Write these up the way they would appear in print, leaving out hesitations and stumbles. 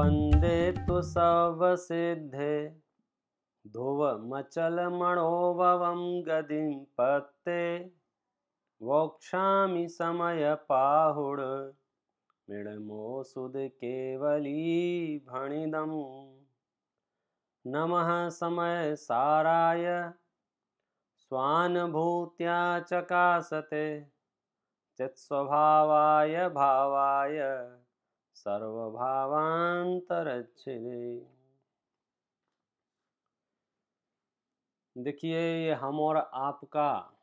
वन्दे तु सर्वसिद्धे ध्रुवमचलमणोभवं गतिं पत्ते वोक्षामि समयपाहुड मृण्मोऽसुधकेवलीभणिदम् नमः समयसाराय स्वानुभूत्या चकासते चित्स्वभावाय भावाय सर्वभावान्तरच्छिदे। देखिए, ये हम और आपका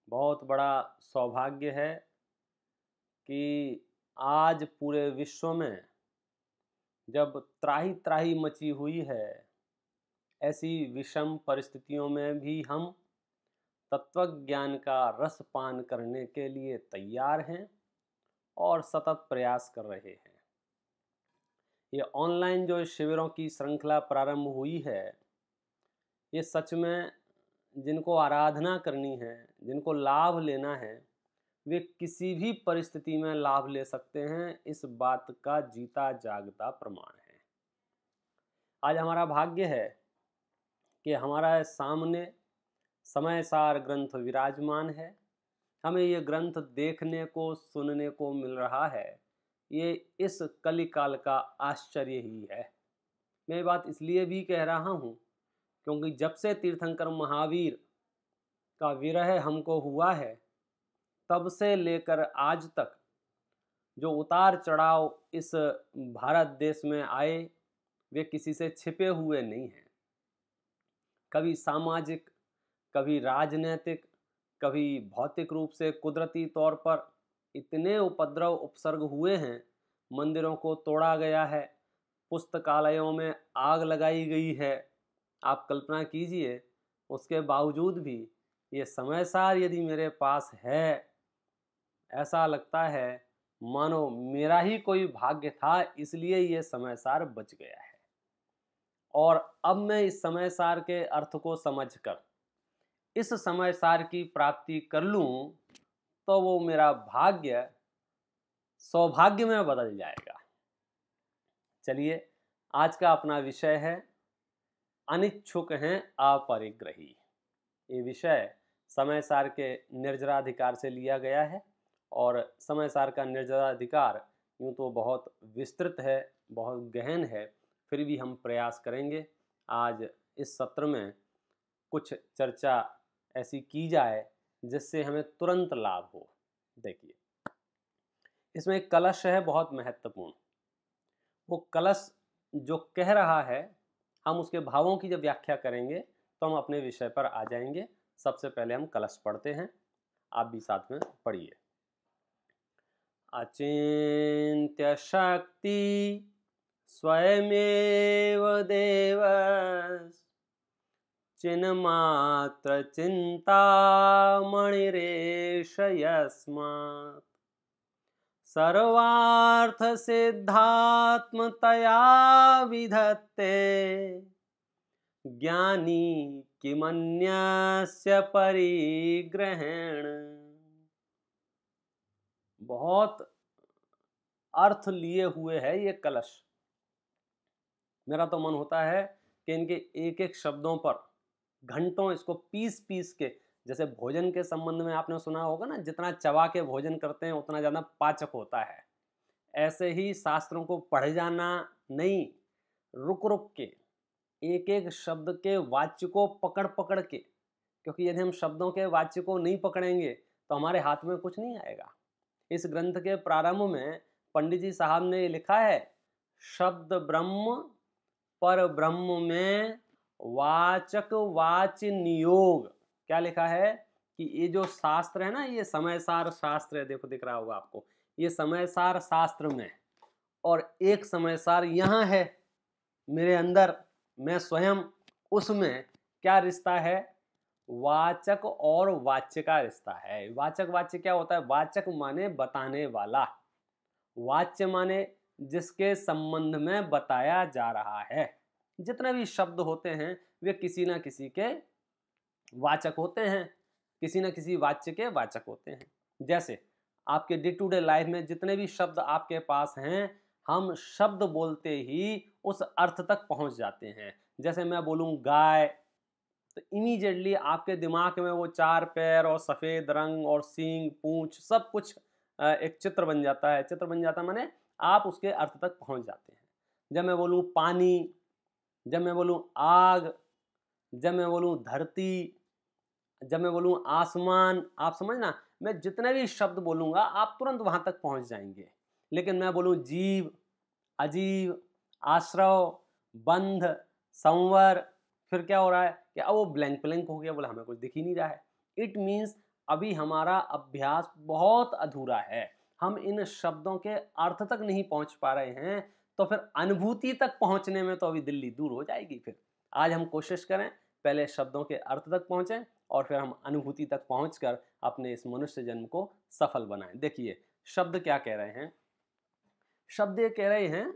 बहुत बड़ा सौभाग्य है कि आज पूरे विश्व में जब त्राही त्राही मची हुई है, ऐसी विषम परिस्थितियों में भी हम तत्वज्ञान का रस पान करने के लिए तैयार हैं और सतत प्रयास कर रहे हैं। ये ऑनलाइन जो शिविरों की श्रृंखला प्रारंभ हुई है, ये सच में जिनको आराधना करनी है, जिनको लाभ लेना है, वे किसी भी परिस्थिति में लाभ ले सकते हैं। इस बात का जीता जागता प्रमाण है। आज हमारा भाग्य है कि हमारा सामने समयसार ग्रंथ विराजमान है। हमें ये ग्रंथ देखने को, सुनने को मिल रहा है। ये इस कलिकाल का आश्चर्य ही है। मैं ये बात इसलिए भी कह रहा हूँ क्योंकि जब से तीर्थंकर महावीर का विरह हमको हुआ है, तब से लेकर आज तक जो उतार चढ़ाव इस भारत देश में आए, वे किसी से छिपे हुए नहीं हैं। कभी सामाजिक, कभी राजनीतिक, कभी भौतिक रूप से कुदरती तौर पर इतने उपद्रव उपसर्ग हुए हैं। मंदिरों को तोड़ा गया है, पुस्तकालयों में आग लगाई गई है। आप कल्पना कीजिए, उसके बावजूद भी ये समयसार यदि मेरे पास है, ऐसा लगता है मानो मेरा ही कोई भाग्य था, इसलिए ये समयसार बच गया है। और अब मैं इस समयसार के अर्थ को समझकर इस समयसार की प्राप्ति कर लूं, तो वो मेरा भाग्य सौभाग्य में बदल जाएगा। चलिए, आज का अपना विषय है अनिच्छुक हैं अपरिग्रही। ये विषय समयसार के निर्जराधिकार से लिया गया है और समयसार का निर्जराधिकार यूँ तो बहुत विस्तृत है, बहुत गहन है, फिर भी हम प्रयास करेंगे आज इस सत्र में कुछ चर्चा ऐसी की जाए जिससे हमें तुरंत लाभ हो। देखिए, इसमें एक कलश है बहुत महत्वपूर्ण। वो कलश जो कह रहा है, हम उसके भावों की जब व्याख्या करेंगे तो हम अपने विषय पर आ जाएंगे। सबसे पहले हम कलश पढ़ते हैं, आप भी साथ में पढ़िए। अचिन्त्य शक्ति स्वयमेव देव चिन्मात्र चिन्तामणिरेष यस्मात् सर्वार्थ सिद्धात्मतया विधत्ते ज्ञानी किमन्यस्य परिग्रहेण। बहुत अर्थ लिए हुए है ये कलश। मेरा तो मन होता है कि इनके एक एक शब्दों पर घंटों इसको पीस पीस के, जैसे भोजन के संबंध में आपने सुना होगा ना, जितना चबा के भोजन करते हैं उतना ज़्यादा पाचक होता है। ऐसे ही शास्त्रों को पढ़ जाना नहीं, रुक रुक के एक एक शब्द के वाच्य को पकड़ पकड़ के, क्योंकि यदि हम शब्दों के वाच्य को नहीं पकड़ेंगे तो हमारे हाथ में कुछ नहीं आएगा। इस ग्रंथ के प्रारंभ में पंडित जी साहब ने लिखा है, शब्द ब्रह्म पर ब्रह्म में वाचक वाच्य नियोग। क्या लिखा है कि ये जो शास्त्र है ना, ये समयसार शास्त्र है, देखो दिख रहा होगा आपको, ये समयसार शास्त्र में, और एक समयसार यहाँ है मेरे अंदर, मैं स्वयं, उसमें क्या रिश्ता है? वाचक और वाच्य का रिश्ता है। वाचक वाच्य क्या होता है? वाचक माने बताने वाला, वाच्य माने जिसके संबंध में बताया जा रहा है। जितने भी शब्द होते हैं वे किसी ना किसी के वाचक होते हैं, किसी ना किसी वाच्य के वाचक होते हैं। जैसे आपके डे टू डे लाइफ में जितने भी शब्द आपके पास हैं, हम शब्द बोलते ही उस अर्थ तक पहुंच जाते हैं। जैसे मैं बोलूं गाय, तो इमीडिएटली आपके दिमाग में वो 4 पैर और सफ़ेद रंग और सींग, पूंछ सब कुछ एक चित्र बन जाता है। चित्र बन जाता माने आप उसके अर्थ तक पहुंच जाते हैं। जब मैं बोलूं पानी, जब मैं बोलूं आग, जब मैं बोलूं धरती, जब मैं बोलूं आसमान, आप समझना, मैं जितने भी शब्द बोलूंगा आप तुरंत वहां तक पहुंच जाएंगे। लेकिन मैं बोलूं जीव, अजीब, आश्रव, बंध, संवर, फिर क्या हो रहा है कि अब वो ब्लैंक ब्लैंक हो गया, बोला हमें कुछ दिख ही नहीं रहा है। इट मीन्स अभी हमारा अभ्यास बहुत अधूरा है, हम इन शब्दों के अर्थ तक नहीं पहुंच पा रहे हैं, तो फिर अनुभूति तक पहुंचने में तो अभी दिल्ली दूर हो जाएगी। फिर आज हम कोशिश करें पहले शब्दों के अर्थ तक पहुंचें और फिर हम अनुभूति तक पहुंचकर अपने इस मनुष्य जन्म को सफल बनाएं। देखिए शब्द क्या कह रहे हैं, शब्द ये कह रहे हैं,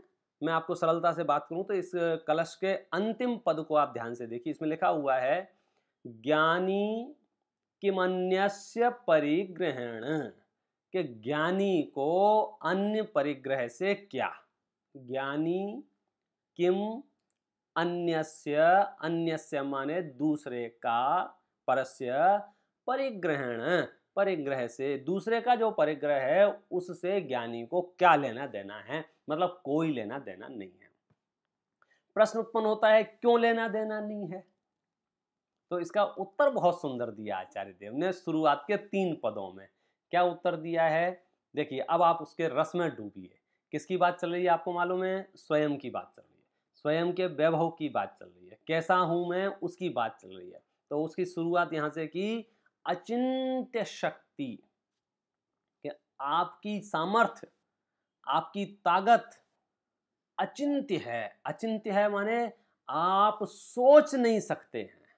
मैं आपको सरलता से बात करूं तो इस कलश के अंतिम पद को आप ध्यान से देखिए। इसमें लिखा हुआ है ज्ञानी किमन्यस्य परिग्रहेण, कि ज्ञानी को अन्य परिग्रह से क्या, ज्ञानी किम अन्यस्य, अन्यस्य माने दूसरे का, परस्य परिग्रहेण, परिग्रह से, दूसरे का जो परिग्रह है उससे ज्ञानी को क्या लेना देना है, मतलब कोई लेना देना नहीं है। प्रश्न उत्पन्न होता है क्यों लेना देना नहीं है, तो इसका उत्तर बहुत सुंदर दिया आचार्य देव ने शुरुआत के 3 पदों में। क्या उत्तर दिया है, देखिए अब आप उसके रस में डूबिए। किसकी बात चल रही है आपको मालूम है, स्वयं की बात चल रही है, स्वयं के वैभव की बात चल रही है, कैसा हूं मैं उसकी बात चल रही है। तो उसकी शुरुआत यहां से की, अचिंत्य शक्ति, कि आपकी सामर्थ्य, आपकी ताकत अचिंत्य है। अचिंत्य है माने आप सोच नहीं सकते हैं,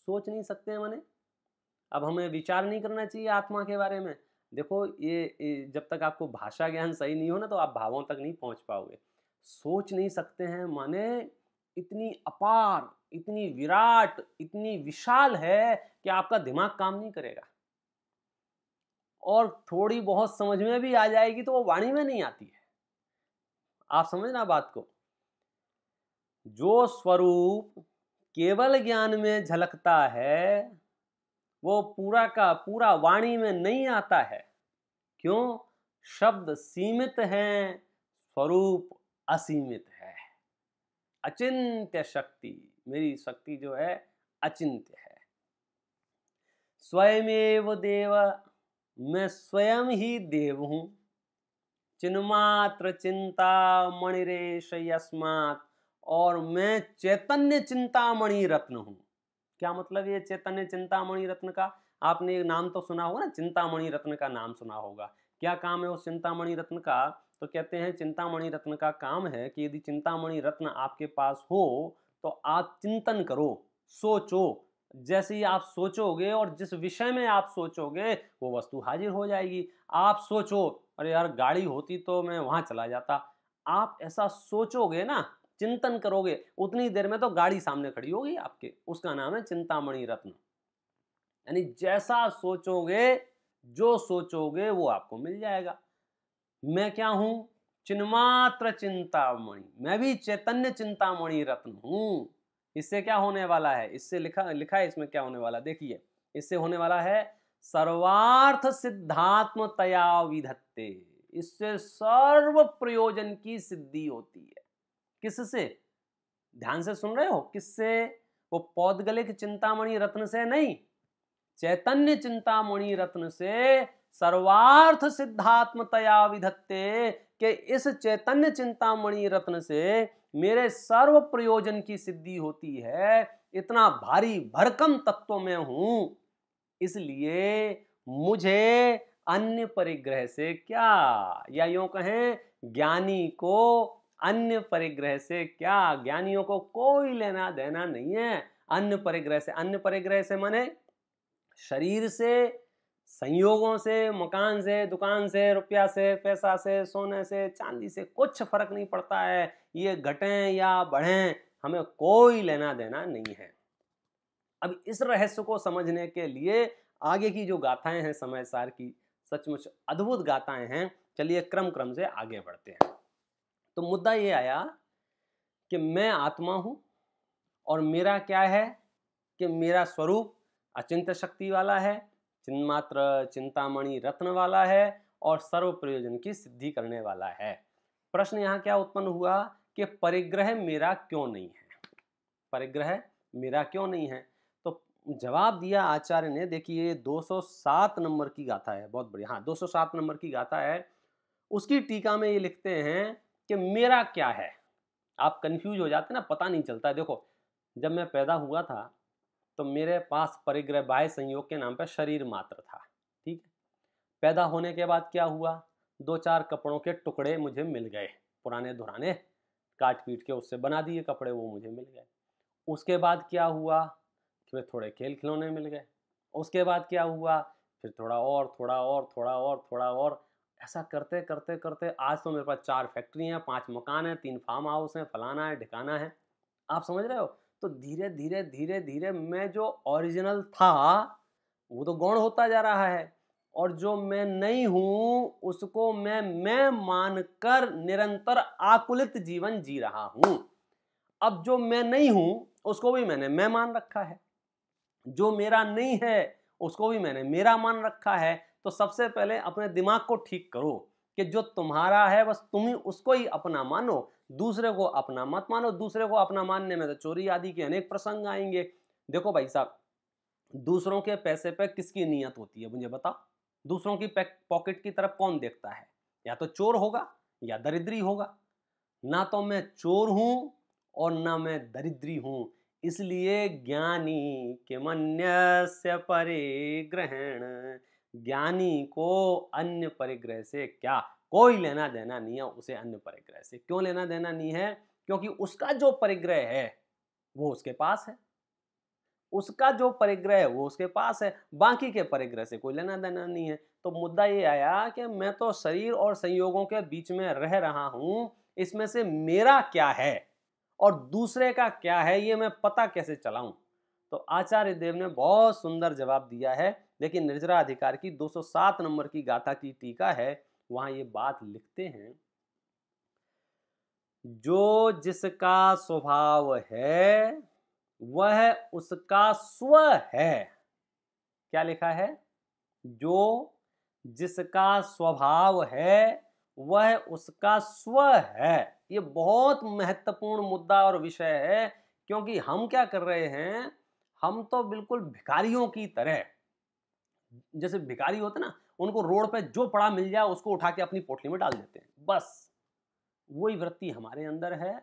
सोच नहीं सकते हैं माने अब हमें विचार नहीं करना चाहिए आत्मा के बारे में। देखो ये जब तक आपको भाषा ज्ञान सही नहीं हो ना तो आप भावों तक नहीं पहुंच पाओगे। सोच नहीं सकते हैं माने इतनी अपार, इतनी विराट, इतनी विशाल है कि आपका दिमाग काम नहीं करेगा, और थोड़ी बहुत समझ में भी आ जाएगी तो वो वाणी में नहीं आती है। आप समझना बात को, जो स्वरूप केवल ज्ञान में झलकता है वो पूरा का पूरा वाणी में नहीं आता है। क्यों, शब्द सीमित हैं, स्वरूप असीमित है। अचिंत्य शक्ति, मेरी शक्ति जो है अचिंत्य है। स्वयमेव देव, मैं स्वयं ही देव हूं। चिन्मात्र चिंता मणिरेश यस्मात्, और मैं चैतन्य चिंतामणि रत्न हूं। क्या मतलब ये चैतन्य चिंतामणि रत्न का, आपने नाम तो सुना होगा ना, चिंतामणि रत्न का नाम सुना होगा। क्या काम है उस चिंतामणि रत्न का, तो कहते हैं चिंतामणि रत्न का काम है कि यदि चिंतामणि रत्न आपके पास हो तो आप चिंतन करो, सोचो, जैसे ही आप सोचोगे और जिस विषय में आप सोचोगे वो वस्तु हाजिर हो जाएगी। आप सोचो अरे यार गाड़ी होती तो मैं वहां चला जाता, आप ऐसा सोचोगे ना, चिंतन करोगे, उतनी देर में तो गाड़ी सामने खड़ी होगी आपके। उसका नाम है चिंतामणि रत्न। यानी जैसा सोचोगे, जो सोचोगे वो आपको मिल जाएगा। मैं क्या हूं, चिन्मात्र चिंतामणि, मैं भी चैतन्य चिंतामणि रत्न हूं। इससे क्या होने वाला है, इससे लिखा है इसमें क्या होने वाला, देखिए इससे होने वाला है सर्वार्थ सिद्धात्मतया विधत्ते, इससे सर्व प्रयोजन की सिद्धि होती है। किससे, ध्यान से सुन रहे हो, किससे, वो पौद्गलिक चिंतामणि रत्न से नहीं, चैतन्य चिंतामणि रत्न से सर्वार्थ सिद्धात्मतया विधत्ते, के इस चैतन्य चिंतामणि रत्न से मेरे सर्व प्रयोजन की सिद्धि होती है। इतना भारी भरकम तत्व में हूं, इसलिए मुझे अन्य परिग्रह से क्या, या यूं कहें ज्ञानी को अन्य परिग्रह से क्या, ज्ञानियों को कोई लेना देना नहीं है अन्य परिग्रह से। अन्य परिग्रह से माने शरीर से, संयोगों से, मकान से, दुकान से, रुपया से, पैसा से, सोने से, चांदी से कुछ फर्क नहीं पड़ता है, ये घटें या बढ़ें, हमें कोई लेना देना नहीं है। अब इस रहस्य को समझने के लिए आगे की जो गाथाएं हैं समय सार की, सचमुच अद्भुत गाथाएं हैं। चलिए क्रम क्रम से आगे बढ़ते हैं। तो मुद्दा ये आया कि मैं आत्मा हूं और मेरा क्या है कि मेरा स्वरूप अचिंत्य शक्ति वाला है, चिन्मात्र चिंतामणि रत्न वाला है और सर्व प्रयोजन की सिद्धि करने वाला है। प्रश्न यहाँ क्या उत्पन्न हुआ कि परिग्रह मेरा क्यों नहीं है, परिग्रह मेरा क्यों नहीं है। तो जवाब दिया आचार्य ने, देखिए 207 नंबर की गाथा है, बहुत बढ़िया, हाँ 207 नंबर की गाथा है। उसकी टीका में ये लिखते हैं कि मेरा क्या है। आप कंफ्यूज हो जाते ना, पता नहीं चलता है। देखो जब मैं पैदा हुआ था तो मेरे पास परिग्रह बाह्य संयोग के नाम पर शरीर मात्र था, ठीक है। पैदा होने के बाद क्या हुआ, 2-4 कपड़ों के टुकड़े मुझे मिल गए, पुराने धुराने काट पीट के उससे बना दिए कपड़े, वो मुझे मिल गए। उसके बाद क्या हुआ, फिर थोड़े खेल खिलौने मिल गए। उसके बाद क्या हुआ, फिर थोड़ा और थोड़ा और थोड़ा और थोड़ा और, ऐसा करते करते करते आज तो मेरे पास 4 फैक्ट्री हैं, 5 मकान हैं, 3 फार्म हाउस हैं, फलाना है ढिकाना है। आप समझ रहे हो। तो धीरे धीरे धीरे धीरे मैं जो ओरिजिनल था वो तो गौण होता जा रहा है, और जो मैं नहीं हूं उसको मैं मानकर निरंतर आकुलित जीवन जी रहा हूं। अब जो मैं नहीं हूं उसको भी मैंने मैं मान रखा है, जो मेरा नहीं है उसको भी मैंने मेरा मान रखा है। तो सबसे पहले अपने दिमाग को ठीक करो कि जो तुम्हारा है बस तुम ही उसको ही अपना मानो, दूसरे को अपना मत मानो। दूसरे को अपना मानने में तो चोरी आदि के अनेक प्रसंग आएंगे। देखो भाई साहब, दूसरों के पैसे पे किसकी नीयत होती है मुझे बताओ। दूसरों की पॉकेट की तरफ कौन देखता है, या तो चोर होगा या दरिद्री होगा। ना तो मैं चोर हूं और ना मैं दरिद्री हूं। इसलिए ज्ञानी किमन्यस्य परिग्रहण, ज्ञानी को अन्य परिग्रह से क्या कोई लेना देना नहीं है। उसे अन्य परिग्रह से क्यों लेना देना नहीं है, क्योंकि उसका जो परिग्रह है वो उसके पास है, उसका जो परिग्रह है वो उसके पास है, बाकी के परिग्रह से कोई लेना देना नहीं है। तो मुद्दा ये आया कि मैं तो शरीर और संयोगों के बीच में रह रहा हूं, इसमें से मेरा क्या है और दूसरे का क्या है ये मैं पता कैसे चलाऊं। तो आचार्य देव ने बहुत सुंदर जवाब दिया है। लेकिन निर्जरा अधिकार की 207 नंबर की गाथा की टीका है, वहां ये बात लिखते हैं, जो जिसका स्वभाव है वह उसका स्व है। क्या लिखा है, जो जिसका स्वभाव है वह उसका स्व है। ये बहुत महत्वपूर्ण मुद्दा और विषय है, क्योंकि हम क्या कर रहे हैं, हम तो बिल्कुल भिखारियों की तरह, जैसे भिखारी होते ना, उनको रोड पे जो पड़ा मिल जाए उसको उठा के अपनी पोटली में डाल देते हैं, बस वही वृत्ति हमारे अंदर है।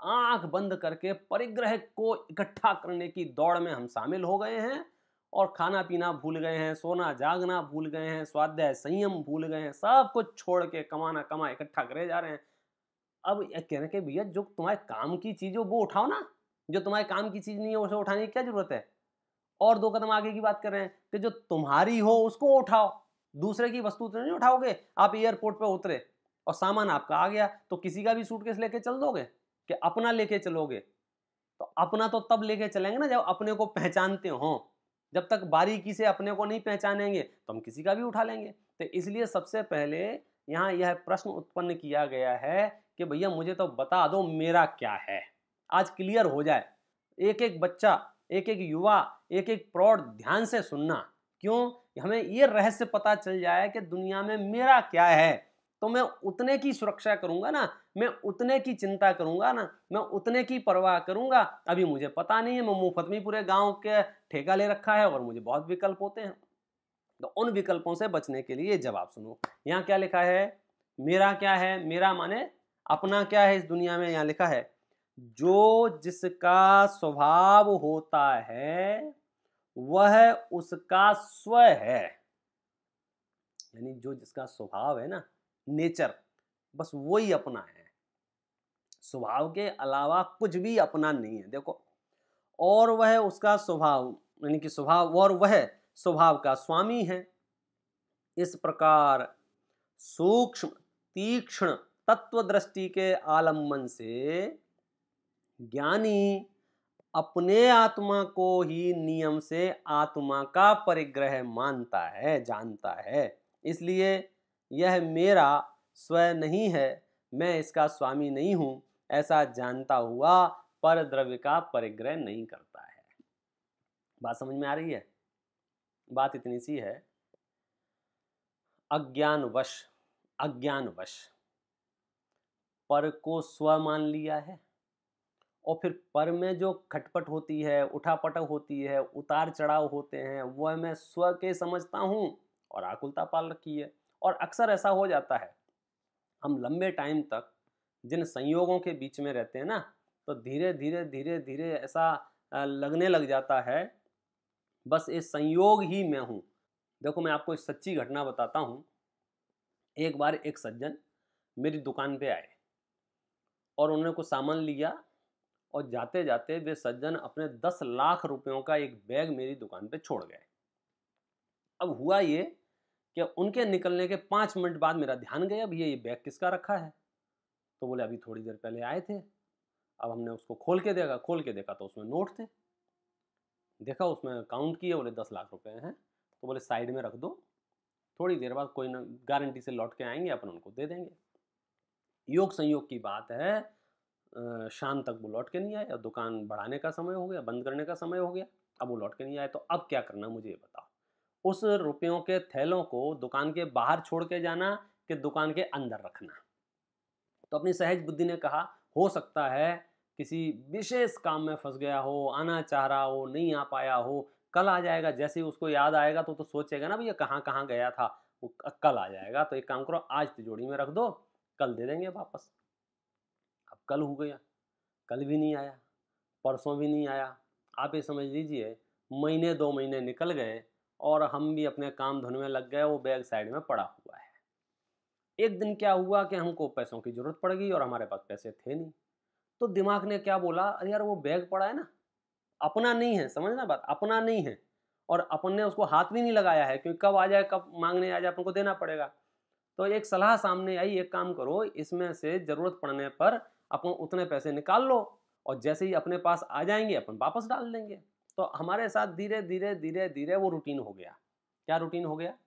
आंख बंद करके परिग्रह को इकट्ठा करने की दौड़ में हम शामिल हो गए हैं और खाना पीना भूल गए हैं, सोना जागना भूल गए हैं, स्वाध्याय संयम भूल गए हैं, सब कुछ छोड़ के कमाना कमा इकट्ठा करे जा रहे हैं। अब ये कहने के भैया जो तुम्हारे काम की चीज हो वो उठाओ ना, जो तुम्हारे काम की चीज नहीं है उसे उठाने की क्या जरूरत है। और 2 कदम आगे की बात कर रहे हैं कि जो तुम्हारी हो उसको उठाओ, दूसरे की वस्तु तो नहीं उठाओगे। आप एयरपोर्ट पे उतरे और सामान आपका आ गया तो किसी का भी सूटकेस लेके चल दोगे कि अपना लेके चलोगे। तो अपना तो तब लेके चलेंगे ना जब अपने को पहचानते हो। जब तक बारीकी से अपने को नहीं पहचानेंगे तो हम किसी का भी उठा लेंगे। तो इसलिए सबसे पहले यहाँ यह प्रश्न उत्पन्न किया गया है कि भैया मुझे तो बता दो मेरा क्या है, आज क्लियर हो जाए। एक एक बच्चा, एक एक युवा, एक एक प्रौढ़ ध्यान से सुनना, क्यों, हमें ये रहस्य पता चल जाए कि दुनिया में मेरा क्या है। तो मैं उतने की सुरक्षा करूंगा ना, मैं उतने की चिंता करूंगा ना, मैं उतने की परवाह करूंगा। अभी मुझे पता नहीं है, मैं मुफ्त में पूरे गांव के ठेका ले रखा है और मुझे बहुत विकल्प होते हैं। तो उन विकल्पों से बचने के लिए जवाब सुनो। यहाँ क्या लिखा है, मेरा क्या है, मेरा माने अपना क्या है इस दुनिया में। यहाँ लिखा है, जो जिसका स्वभाव होता है वह उसका स्व है। यानी जो जिसका स्वभाव है ना, नेचर, बस वही अपना है, स्वभाव के अलावा कुछ भी अपना नहीं है। देखो, और वह उसका स्वभाव यानी कि स्वभाव, और वह स्वभाव का स्वामी है। इस प्रकार सूक्ष्म तीक्ष्ण तत्व दृष्टि के आलम्बन से ज्ञानी अपने आत्मा को ही नियम से आत्मा का परिग्रह मानता है, जानता है। इसलिए यह मेरा स्व नहीं है, मैं इसका स्वामी नहीं हूं, ऐसा जानता हुआ पर द्रव्य का परिग्रह नहीं करता है। बात समझ में आ रही है? बात इतनी सी है, अज्ञानवश पर को स्व मान लिया है, और फिर पर में जो खटपट होती है, उठापटक होती है, उतार चढ़ाव होते हैं, वह मैं स्व के समझता हूं और आकुलता पाल रखी है। और अक्सर ऐसा हो जाता है, हम लंबे टाइम तक जिन संयोगों के बीच में रहते हैं ना, तो धीरे धीरे धीरे धीरे ऐसा लगने लग जाता है बस ये संयोग ही मैं हूं। देखो, मैं आपको एक सच्ची घटना बताता हूं। एक बार एक सज्जन मेरी दुकान पे आए और उन्होंने कुछ सामान लिया, और जाते जाते वे सज्जन अपने 10 लाख रुपयों का एक बैग मेरी दुकान पे छोड़ गए। अब हुआ ये कि उनके निकलने के 5 मिनट बाद मेरा ध्यान गया, भैया ये बैग किसका रखा है? तो बोले अभी थोड़ी देर पहले आए थे। अब हमने उसको खोल के देखा तो उसमें नोट थे। देखा, उसमें काउंट किए, बोले 10 लाख रुपए हैं। तो बोले साइड में रख दो, थोड़ी देर बाद कोई ना गारंटी से लौट के आएंगे, अपन उनको दे देंगे। योग संयोग की बात है, शाम तक वो लौट के नहीं आए, और दुकान बढ़ाने का समय हो गया, बंद करने का समय हो गया। अब वो लौट के नहीं आए, तो अब क्या करना मुझे ये बताओ। उस रुपयों के थैलों को दुकान के बाहर छोड़ के जाना कि दुकान के अंदर रखना? तो अपनी सहज बुद्धि ने कहा, हो सकता है किसी विशेष काम में फंस गया हो, आना चाह रहा हो, नहीं आ पाया हो, कल आ जाएगा। जैसे ही उसको याद आएगा तो सोचेगा ना भैया कहाँ कहाँ गया था, वो कल आ जाएगा। तो एक काम करो, आज तिजोरी में रख दो, कल दे देंगे वापस। अब कल हो गया, कल भी नहीं आया, परसों भी नहीं आया। आप ये समझ लीजिए महीने 2 महीने निकल गए और हम भी अपने काम धुन में लग गए, वो बैग साइड में पड़ा हुआ है। एक दिन क्या हुआ कि हमको पैसों की जरूरत पड़ गई और हमारे पास पैसे थे नहीं। तो दिमाग ने क्या बोला, अरे यार वो बैग पड़ा है ना, अपना नहीं है, समझना बात, अपना नहीं है, और अपन ने उसको हाथ भी नहीं लगाया है, क्योंकि कब आ जाए, कब मांगने आ जाए, अपन को देना पड़ेगा। तो एक सलाह सामने आई, एक काम करो, इसमें से जरूरत पड़ने पर अपन उतने पैसे निकाल लो, और जैसे ही अपने पास आ जाएंगे अपन वापस डाल देंगे। तो हमारे साथ धीरे धीरे धीरे धीरे वो रूटीन हो गया। क्या रूटीन हो गया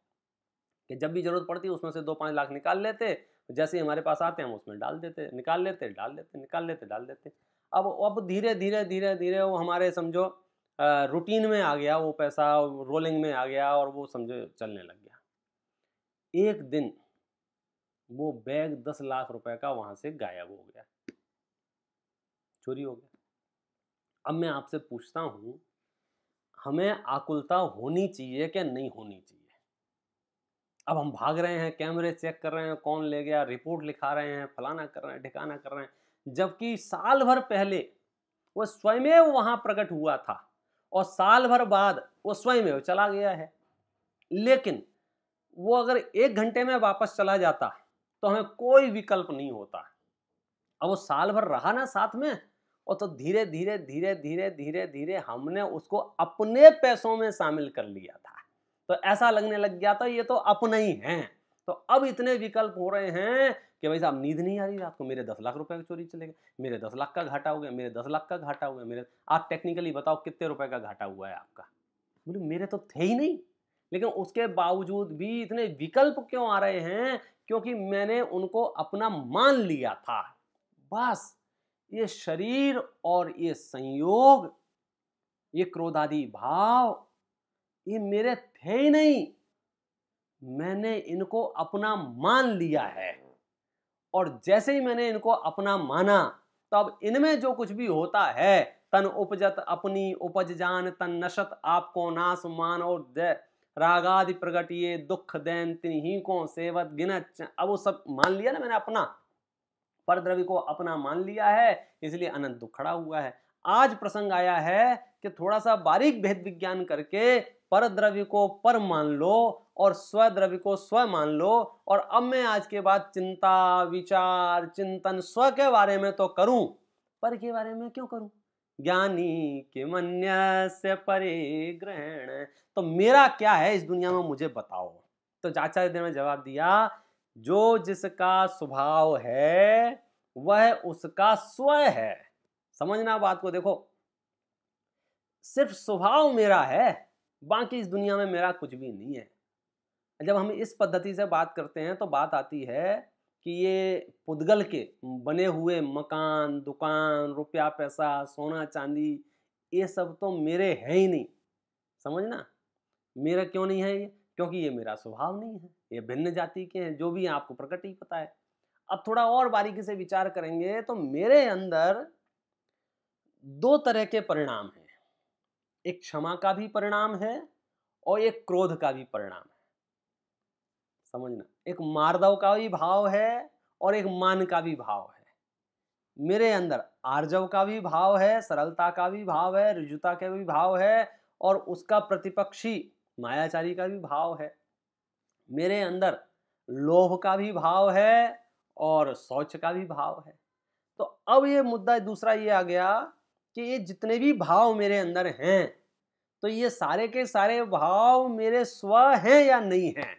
कि जब भी जरूरत पड़ती उसमें से 2-5 लाख निकाल लेते, जैसे ही हमारे पास आते हैं हम उसमें डाल देते, निकाल लेते, डाल देते, निकाल लेते, डाल देते। अब धीरे धीरे धीरे धीरे वो हमारे समझो रूटीन में आ गया, वो पैसा रोलिंग में आ गया, और वो समझो चलने लग गया। एक दिन वो बैग 10 लाख रुपए का वहां से गायब हो गया, चोरी हो गया। अब मैं आपसे पूछता हूं, हमें आकुलता होनी चाहिए क्या नहीं होनी चाहिए? अब हम भाग रहे हैं, कैमरे चेक कर रहे हैं, कौन ले गया, रिपोर्ट लिखा रहे हैं, फलाना कर रहे हैं, ठिकाना कर रहे हैं, जबकि साल भर पहले वो स्वयं वहां प्रकट हुआ था, और साल भर बाद वो स्वयं चला गया है। लेकिन वो अगर 1 घंटे में वापस चला जाता तो हमें कोई विकल्प नहीं होता। अब वो साल भर रहा ना साथ में, और तो धीरे धीरे धीरे धीरे धीरे धीरे हमने उसको अपने पैसों में शामिल कर लिया था। तो ऐसा लगने लग गया था ये तो अपना ही है। तो अब इतने विकल्प हो रहे हैं कि भाई साहब नींद नहीं आ रही रात को, मेरे 10 लाख रुपए चोरी चले गए, मेरे 10 लाख का घाटा हो गया, मेरे 10 लाख का घाटा हो गया, मेरे। आप टेक्निकली बताओ कितने रुपए का घाटा हुआ है आपका? बोले मेरे तो थे ही नहीं। लेकिन उसके बावजूद भी इतने विकल्प क्यों आ रहे हैं? क्योंकि मैंने उनको अपना मान लिया था। बस ये शरीर और ये संयोग, ये क्रोधादि भाव, ये मेरे थे ही नहीं, मैंने इनको अपना मान लिया है। और जैसे ही मैंने इनको अपना माना, तब इनमें जो कुछ भी होता है, तन उपजत अपनी उपज जान, तन नशत आपको नाश मान, और रागादि प्रगट ये दुख दैन तिन्हीं को सेवत गिनत। अब वो सब मान लिया ना मैंने अपना, पर द्रव्य को अपना मान लिया है, इसलिए अनंत दुख खड़ा हुआ है। आज प्रसंग आया है कि थोड़ा सा बारीक भेद विज्ञान करके पर द्रव्य को पर मान लो और स्व द्रव्य को स्व मान लो। और अब मैं आज के बाद चिंता विचार चिंतन स्व के बारे में तो करूं, पर के बारे में क्यों करूं? ज्ञानी किमन्यस्य परे ग्रहण। तो मेरा क्या है इस दुनिया में, मुझे बताओ। तो आचार्य ने जवाब दिया, जो जिसका स्वभाव है वह उसका स्व है। समझना बात को, देखो सिर्फ स्वभाव मेरा है, बाकी इस दुनिया में मेरा कुछ भी नहीं है। जब हम इस पद्धति से बात करते हैं तो बात आती है कि ये पुद्गल के बने हुए मकान, दुकान, रुपया पैसा, सोना चांदी, ये सब तो मेरे हैं ही नहीं, समझना। मेरा क्यों नहीं है ये? क्योंकि ये मेरा स्वभाव नहीं है, ये भिन्न जाति के हैं, जो भी आपको प्रकट ही पता है। अब थोड़ा और बारीकी से विचार करेंगे तो मेरे अंदर दो तरह के परिणाम हैं, एक क्षमा का भी परिणाम है और एक क्रोध का भी परिणाम है, समझना। एक मार्दव का भी भाव है और एक मान का भी भाव है। मेरे अंदर आर्जव का भी भाव है, सरलता का भी भाव है, ऋजुता का भी भाव है और उसका प्रतिपक्षी मायाचारी का भी भाव है। मेरे अंदर लोभ का भी भाव है और शौच का भी भाव है। तो अब ये मुद्दा दूसरा ये आ गया कि ये जितने भी भाव मेरे अंदर हैं, तो ये सारे के सारे भाव मेरे स्व हैं या नहीं हैं?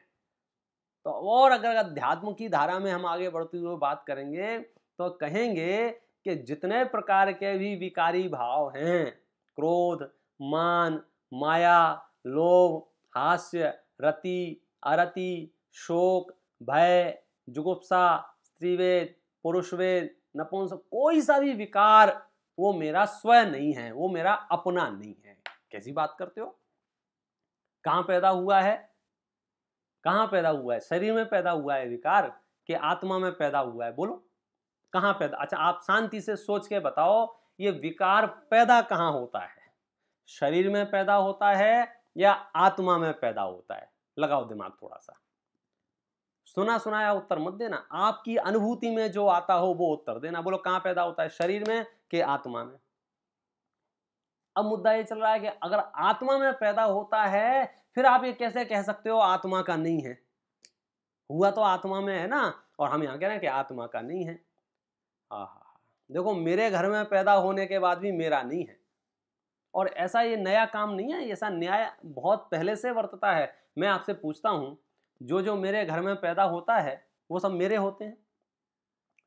तो और अगर अध्यात्म की धारा में हम आगे बढ़ते हुए बात करेंगे तो कहेंगे कि जितने प्रकार के भी विकारी भाव हैं, क्रोध, मान, माया, लोभ, हास्य, रति, अरति, शोक, भय, जुगुप्सा, स्त्रीवेद, पुरुषवेद, नपुंसक, कोई सा भी विकार वो मेरा स्व नहीं है, वो मेरा अपना नहीं है। कैसी बात करते हो? कहां पैदा हुआ है? कहां पैदा हुआ है? शरीर में पैदा हुआ है विकार कि आत्मा में पैदा हुआ है? बोलो कहां पैदा? अच्छा, आप शांति से सोच के बताओ, ये विकार पैदा कहां होता है? शरीर में पैदा होता है या आत्मा में पैदा होता है? लगाओ दिमाग थोड़ा सा। सुना सुनाया उत्तर मत देना, आपकी अनुभूति में जो आता हो वो उत्तर देना। बोलो कहां पैदा होता है, शरीर में कि आत्मा में? अब मुद्दा ये चल रहा है कि अगर आत्मा में पैदा होता है, फिर आप ये कैसे कह सकते हो आत्मा का नहीं है? हुआ तो आत्मा में है ना, और हम यहाँ कह रहे हैं कि आत्मा का नहीं है। देखो, मेरे घर में पैदा होने के बाद भी मेरा नहीं है, और ऐसा ये नया काम नहीं है, ऐसा न्याय बहुत पहले से वर्तता है। मैं आपसे पूछता हूँ, जो जो मेरे घर में पैदा होता है वो सब मेरे होते हैं।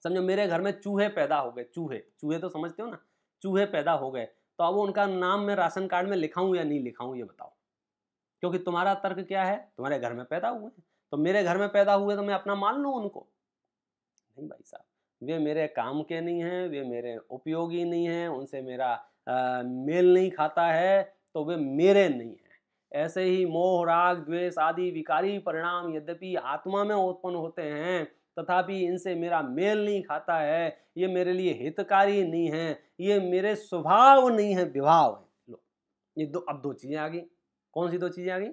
समझो मेरे घर में चूहे पैदा हो गए, चूहे चूहे तो समझते हो ना, चूहे पैदा हो गए, तो अब उनका नाम मैं राशन कार्ड में लिखाऊं या नहीं लिखाऊं, ये बताओ। क्योंकि तुम्हारा तर्क क्या है, तुम्हारे घर में पैदा हुए हैं, तो मेरे घर में पैदा हुए तो मैं अपना मान लूं उनको? नहीं भाई साहब, वे मेरे काम के नहीं हैं, वे मेरे उपयोगी नहीं हैं, उनसे मेरा मेल नहीं खाता है, तो वे मेरे नहीं हैं। ऐसे ही मोह, राग, द्वेष आदि विकारी परिणाम यद्यपि आत्मा में उत्पन्न होते हैं, तथापि इनसे मेरा मेल नहीं खाता है, ये मेरे लिए हितकारी नहीं है, ये मेरे स्वभाव नहीं है, विभाव है। लो, ये अब दो चीजें आ गई। कौन सी दो चीजें आ गई?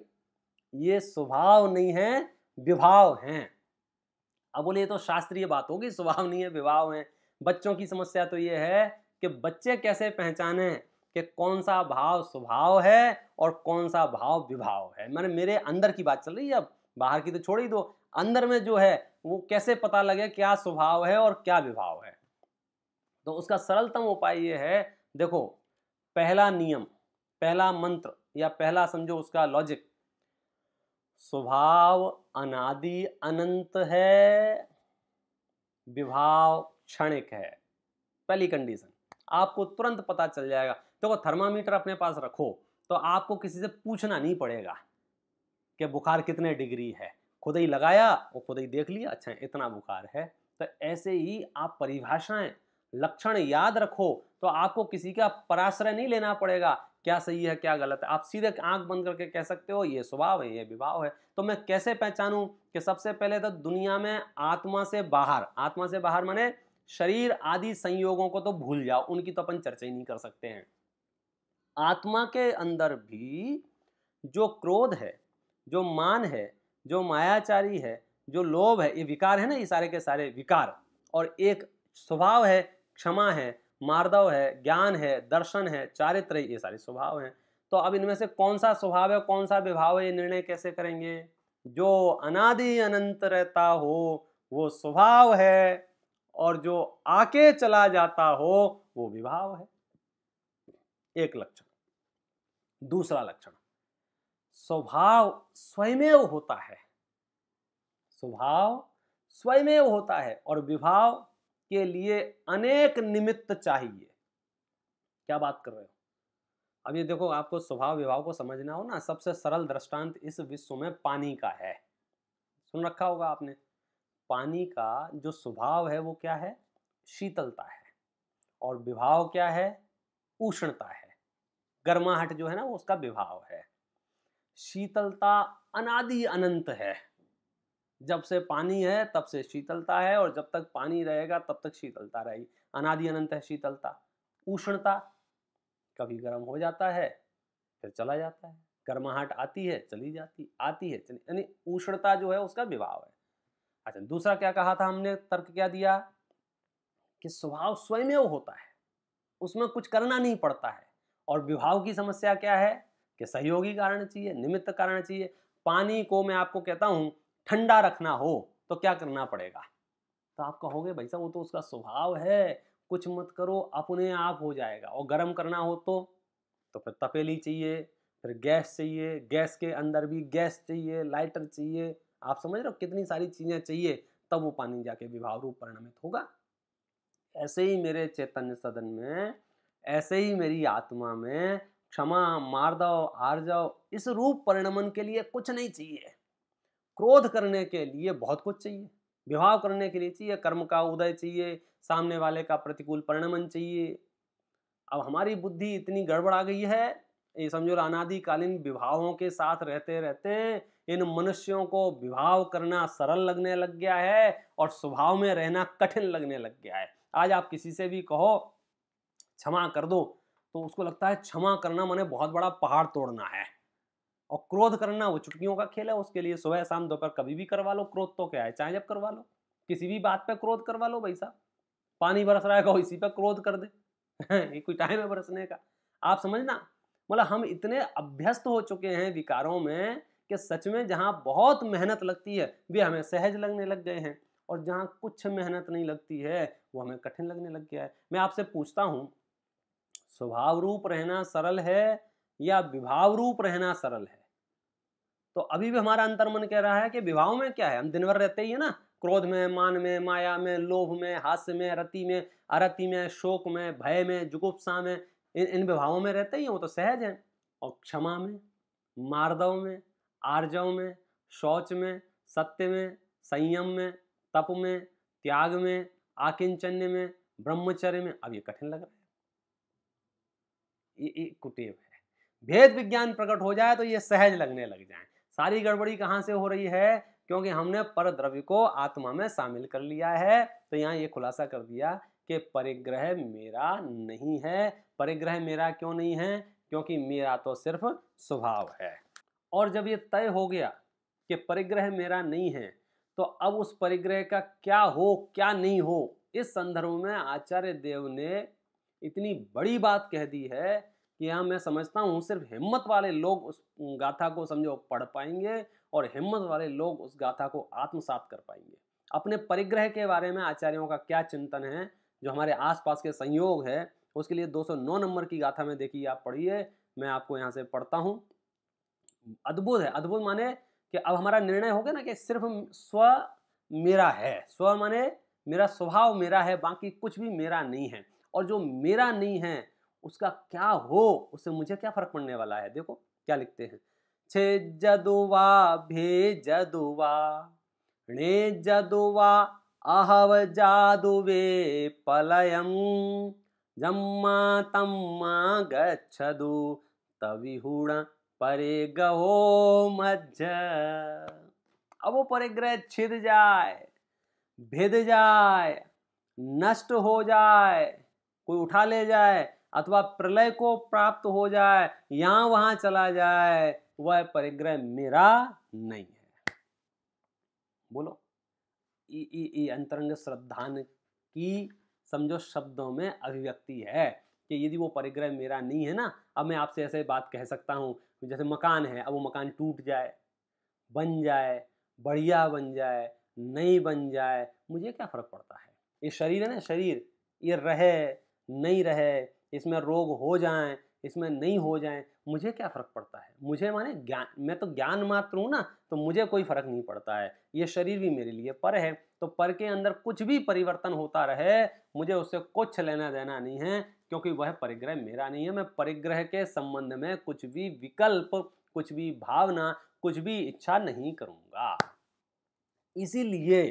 ये स्वभाव नहीं है, विभाव हैं। अब बोले ये तो शास्त्रीय बात होगी, स्वभाव नहीं है विभाव है। बच्चों की समस्या तो ये है कि बच्चे कैसे पहचाने कि कौन सा भाव स्वभाव है और कौन सा भाव विभाव है। मैंने मेरे अंदर की बात चल रही है, अब बाहर की तो छोड़ ही दो, अंदर में जो है वो कैसे पता लगे क्या स्वभाव है और क्या विभाव है? तो उसका सरलतम उपाय ये है, देखो, पहला नियम, पहला मंत्र या पहला समझो उसका लॉजिक, स्वभाव अनादि अनंत है, विभाव क्षणिक है। पहली कंडीशन, आपको तुरंत पता चल जाएगा। देखो, थर्मामीटर अपने पास रखो तो आपको किसी से पूछना नहीं पड़ेगा कि बुखार कितने डिग्री है, खुद ही लगाया और खुद ही देख लिया, अच्छा इतना बुखार है। तो ऐसे ही आप परिभाषाएं, लक्षण याद रखो तो आपको किसी का पराश्रय नहीं लेना पड़ेगा, क्या सही है क्या गलत है। आप सीधे आंख बंद करके कह सकते हो ये स्वभाव है, ये विभाव है। तो मैं कैसे पहचानूं? कि सबसे पहले तो दुनिया में आत्मा से बाहर, आत्मा से बाहर माने शरीर आदि संयोगों को तो भूल जाओ, उनकी तो अपन चर्चा ही नहीं कर सकते हैं। आत्मा के अंदर भी जो क्रोध है, जो मान है, जो मायाचारी है, जो लोभ है, ये विकार है ना, ये सारे के सारे विकार। और एक स्वभाव है, क्षमा है, मार्दव है, ज्ञान है, दर्शन है, चारित्र है, ये सारे स्वभाव हैं। तो अब इनमें से कौन सा स्वभाव है कौन सा विभाव है, ये निर्णय कैसे करेंगे? जो अनादि अनंत रहता हो वो स्वभाव है, और जो आके चला जाता हो वो विभाव है। एक लक्षण। दूसरा लक्षण, स्वभाव स्वयमेव होता है, स्वभाव स्वयमेव होता है और विभाव के लिए अनेक निमित्त चाहिए। क्या बात कर रहे हो? अब ये देखो, आपको स्वभाव विभाव को समझना हो ना, सबसे सरल दृष्टांत इस विश्व में पानी का है। सुन रखा होगा आपने, पानी का जो स्वभाव है वो क्या है? शीतलता है। और विभाव क्या है? उष्णता है। गर्माहट जो है ना वो उसका विभाव है। शीतलता अनादि अनंत है। जब से पानी है तब से शीतलता है और जब तक पानी रहेगा तब तक शीतलता रहेगी। अनादि अनंत है शीतलता। उष्णता कभी गर्म हो जाता है फिर चला जाता है, गर्माहट आती है चली जाती, आती है चली, यानी उष्णता जो है उसका विभाव है। अच्छा, दूसरा क्या कहा था हमने, तर्क क्या दिया कि स्वभाव स्वयमेव होता है, उसमें कुछ करना नहीं पड़ता है। और विभाव की समस्या क्या है कि सहयोगी कारण चाहिए, निमित्त कारण चाहिए। पानी को मैं आपको कहता हूं ठंडा रखना हो तो क्या करना पड़ेगा? तो आप कहोगे भाई साहब वो तो उसका स्वभाव है, कुछ मत करो अपने आप हो जाएगा। और गर्म करना हो तो फिर तपेली चाहिए, फिर गैस चाहिए, गैस के अंदर भी गैस चाहिए, लाइटर चाहिए। आप समझ रहे हो कितनी सारी चीजें चाहिए, तब वो पानी जाके विभाव रूप परिणमित होगा। ऐसे ही मेरे चैतन्य सदन में, ऐसे ही मेरी आत्मा में क्षमा, मार्दव, आर्जव इस रूप परिणमन के लिए कुछ नहीं चाहिए। क्रोध करने के लिए बहुत कुछ चाहिए, विभाव करने के लिए चाहिए, कर्म का उदय चाहिए, सामने वाले का प्रतिकूल परिणमन चाहिए। अब हमारी बुद्धि इतनी गड़बड़ आ गई है, ये समझो अनादिकालीन विभावों के साथ रहते रहते इन मनुष्यों को विभाव करना सरल लगने लग गया है और स्वभाव में रहना कठिन लगने लग गया है। आज आप किसी से भी कहो क्षमा कर दो तो उसको लगता है क्षमा करना माने बहुत बड़ा पहाड़ तोड़ना है। और क्रोध करना वो चुटकियों का खेल है, उसके लिए सुबह शाम दोपहर कभी भी करवा लो। क्रोध तो क्या है, चाहे जब करवा लो, किसी भी बात पे क्रोध करवा लो भाई साहब। पानी बरस रहा है कहो इसी पे क्रोध कर दे ये कोई टाइम है बरसने का? आप समझना, मतलब हम इतने अभ्यस्त हो चुके हैं विकारों में कि सच में जहां बहुत मेहनत लगती है वे हमें सहज लगने लग गए हैं, और जहां कुछ मेहनत नहीं लगती है वो हमें कठिन लगने लग गया है। मैं आपसे पूछता हूं, स्वभाव रूप रहना सरल है या विभाव रूप रहना सरल है? तो अभी भी हमारा अंतर्मन कह रहा है कि विभाव में क्या है, हम दिन भर रहते ही है ना, क्रोध में, मान में, माया में, लोभ में, हास्य में, रति में, अरति में, शोक में, भय में, जुगुप्सा में, इन विभावों में रहते ही हैं, वो तो सहज हैं। और क्षमा में, मार्दव में, आर्जव में, शौच में, सत्य में, संयम में, तप में, त्याग में, आकिंचन्य में, ब्रह्मचर्य में, अब ये कठिन लग रहा है। ये कुटेव है। भेद विज्ञान प्रकट हो जाए तो ये सहज लगने लग जाए। सारी गड़बड़ी कहां से हो रही है? क्योंकि हमने पर द्रव्य को आत्मा में शामिल कर लिया है। तो यहाँ ये खुलासा कर दिया कि परिग्रह मेरा नहीं है। परिग्रह मेरा क्यों नहीं है? क्योंकि मेरा तो सिर्फ स्वभाव है। और जब ये तय हो गया कि परिग्रह मेरा नहीं है, तो अब उस परिग्रह का क्या हो क्या नहीं हो, इस संदर्भ में आचार्य देव ने इतनी बड़ी बात कह दी है कि यहाँ मैं समझता हूँ सिर्फ हिम्मत वाले लोग उस गाथा को समझो पढ़ पाएंगे और हिम्मत वाले लोग उस गाथा को आत्मसात कर पाएंगे। अपने परिग्रह के बारे में आचार्यों का क्या चिंतन है, जो हमारे आसपास के संयोग है, उसके लिए 209 नंबर की गाथा में देखिए, आप पढ़िए। मैं आपको यहाँ से पढ़ता हूँ। अद्भुत है। अद्भुत माने कि अब हमारा निर्णय हो गया ना कि सिर्फ स्व मेरा है। स्व माने मेरा स्वभाव मेरा है, बाकी कुछ भी मेरा नहीं है। और जो मेरा नहीं है उसका क्या हो, उससे मुझे क्या फर्क पड़ने वाला है? देखो क्या लिखते हैं, छे जदुवा भे जदुवा णे जदुवा अहव जादुवे पलयम जम्मा तम्मा गच्छदु तविहुण परे गहो मज्ज। अब वो परिग्रह छिद जाए, भिद जाए, नष्ट हो जाए, कोई उठा ले जाए, अथवा प्रलय को प्राप्त हो जाए, यहां वहां चला जाए, वह परिग्रह मेरा नहीं है। बोलो, ये अंतरंग श्रद्धान की समझो शब्दों में अभिव्यक्ति है कि यदि वो परिग्रह मेरा नहीं है ना, अब मैं आपसे ऐसे बात कह सकता हूं, जैसे मकान है, अब वो मकान टूट जाए, बन जाए, बढ़िया बन जाए, नहीं बन जाए, मुझे क्या फर्क पड़ता है? ये शरीर है ना, शरीर ये रहे नहीं रहे, इसमें रोग हो जाएं, इसमें नहीं हो जाएं, मुझे क्या फर्क पड़ता है? मुझे माने ज्ञान, मैं तो ज्ञान मात्र हूं ना, तो मुझे कोई फर्क नहीं पड़ता है। ये शरीर भी मेरे लिए पर है, तो पर के अंदर कुछ भी परिवर्तन होता रहे, मुझे उससे कुछ लेना देना नहीं है, क्योंकि वह परिग्रह मेरा नहीं है। मैं परिग्रह के संबंध में कुछ भी विकल्प, कुछ भी भावना, कुछ भी इच्छा नहीं करूंगा। इसीलिए